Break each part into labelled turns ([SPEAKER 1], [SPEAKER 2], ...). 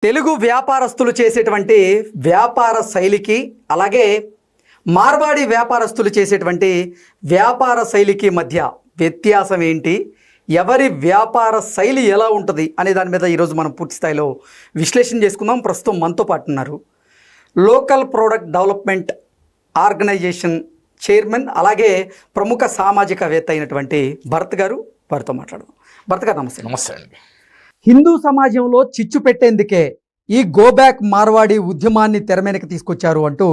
[SPEAKER 1] తెలుగు వ్యాపారస్తులు చేసేటువంటి వ్యాపార శైలికి అలాగే మార్వాడి వ్యాపారస్తులు చేసేటువంటి వ్యాపార శైలికి మధ్య వ్యత్యాసం ఏంటి, ఎవరి వ్యాపార శైలి ఎలా ఉంటుంది అనే దాని మీద ఈరోజు మనం పూర్తి స్థాయిలో విశ్లేషణ చేసుకుందాం. ప్రస్తుతం మనతో పాటు ఉన్నారు local product development organisation chairman అలాగే ప్రముఖ సామాజికవేత్త అయినటువంటి భరత్ గారు. వారితో మాట్లాడదాం. భరత్ గారు నమస్తే.
[SPEAKER 2] నమస్తే అండి.
[SPEAKER 1] హిందూ సమాజంలో చిచ్చు పెట్టేందుకే ఈ గోబ్యాక్ మార్వాడి ఉద్యమాన్ని తెరమీదకి తీసుకొచ్చారు అంటూ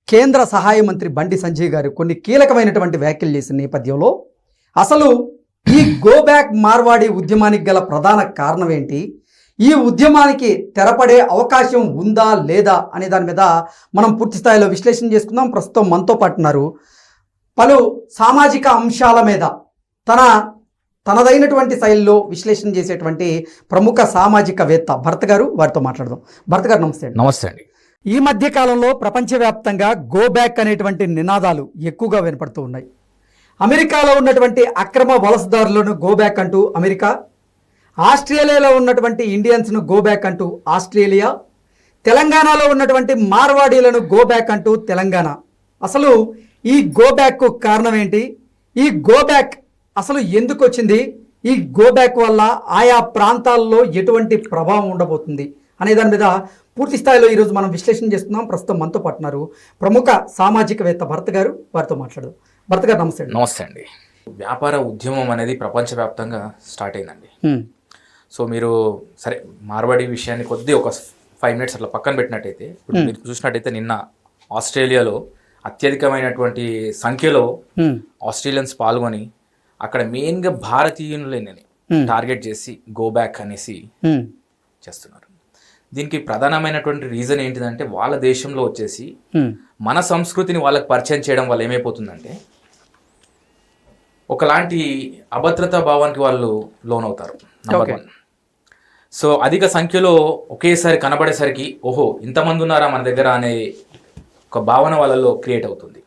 [SPEAKER 1] కేంద్ర సహాయ మంత్రి బండి సంజయ్ గారు కొన్ని కీలకమైనటువంటి వ్యాఖ్యలు చేసిన నేపథ్యంలో అసలు ఈ గోబ్యాక్ మార్వాడి ఉద్యమానికి గల ప్రధాన కారణం ఏంటి, ఈ ఉద్యమానికి తెరపడే అవకాశం ఉందా లేదా అనే దాని మీద మనం పూర్తి స్థాయిలో విశ్లేషణ చేసుకుందాం. ప్రస్తుతం మనతో పాటు ఉన్నారు పలు సామాజిక అంశాల మీద తనదైనటువంటి శైలిలో విశ్లేషణ చేసేటువంటి ప్రముఖ సామాజికవేత్త భరత్ గారు. వారితో మాట్లాడదాం. భరత్ గారు నమస్తే.
[SPEAKER 2] నమస్తే అండి.
[SPEAKER 1] ఈ మధ్య కాలంలో ప్రపంచవ్యాప్తంగా గో బ్యాక్ అనేటువంటి నినాదాలు ఎక్కువగా వినపడుతూ ఉన్నాయి. అమెరికాలో ఉన్నటువంటి అక్రమ వలసదారులను గో బ్యాక్ అంటూ అమెరికా, ఆస్ట్రేలియాలో ఉన్నటువంటి ఇండియన్స్ను గో బ్యాక్ అంటూ ఆస్ట్రేలియా, తెలంగాణలో ఉన్నటువంటి మార్వాడీలను గో బ్యాక్ అంటూ తెలంగాణ. అసలు ఈ గో బ్యాక్కు కారణం ఏంటి, ఈ గో బ్యాక్ అసలు ఎందుకు వచ్చింది, ఈ గో బ్యాక్ వల్ల ఆయా ప్రాంతాల్లో ఎటువంటి ప్రభావం ఉండబోతుంది అనే దాని మీద పూర్తి స్థాయిలో ఈరోజు మనం విశ్లేషణ చేస్తున్నాం. ప్రస్తుతం మనతో పాటున్నారు ప్రముఖ సామాజికవేత్త భరత్ గారు. వారితో మాట్లాడదాం. భరత్ గారు నమస్తే.
[SPEAKER 2] నమస్తే అండి. వ్యాపార ఉద్యమం అనేది ప్రపంచవ్యాప్తంగా స్టార్ట్ అయిందండి. సో మీరు సరే మార్వాడి విషయాన్ని కొద్ది ఒక 5 minutes అట్లా పక్కన పెట్టినట్టయితే, ఇప్పుడు మీరు చూసినట్టయితే నిన్న ఆస్ట్రేలియాలో అత్యధికమైనటువంటి సంఖ్యలో ఆస్ట్రేలియన్స్ పాల్గొని అక్కడ మెయిన్గా భారతీయులని టార్గెట్ చేసి గో బ్యాక్ అనేసి చేస్తున్నారు. దీనికి ప్రధానమైనటువంటి రీజన్ ఏంటిదంటే, వాళ్ళ దేశంలో వచ్చేసి మన సంస్కృతిని వాళ్ళకి పరిచయం చేయడం వల్ల ఏమైపోతుందంటే ఒకలాంటి అభద్రతా భావానికి వాళ్ళు లోనవుతారు. నంబర్ 1. సో అధిక సంఖ్యలో ఒకేసారి కనబడేసరికి ఓహో ఇంతమంది ఉన్నారా మన దగ్గర అనే ఒక భావన వాళ్ళలో క్రియేట్ అవుతుంది.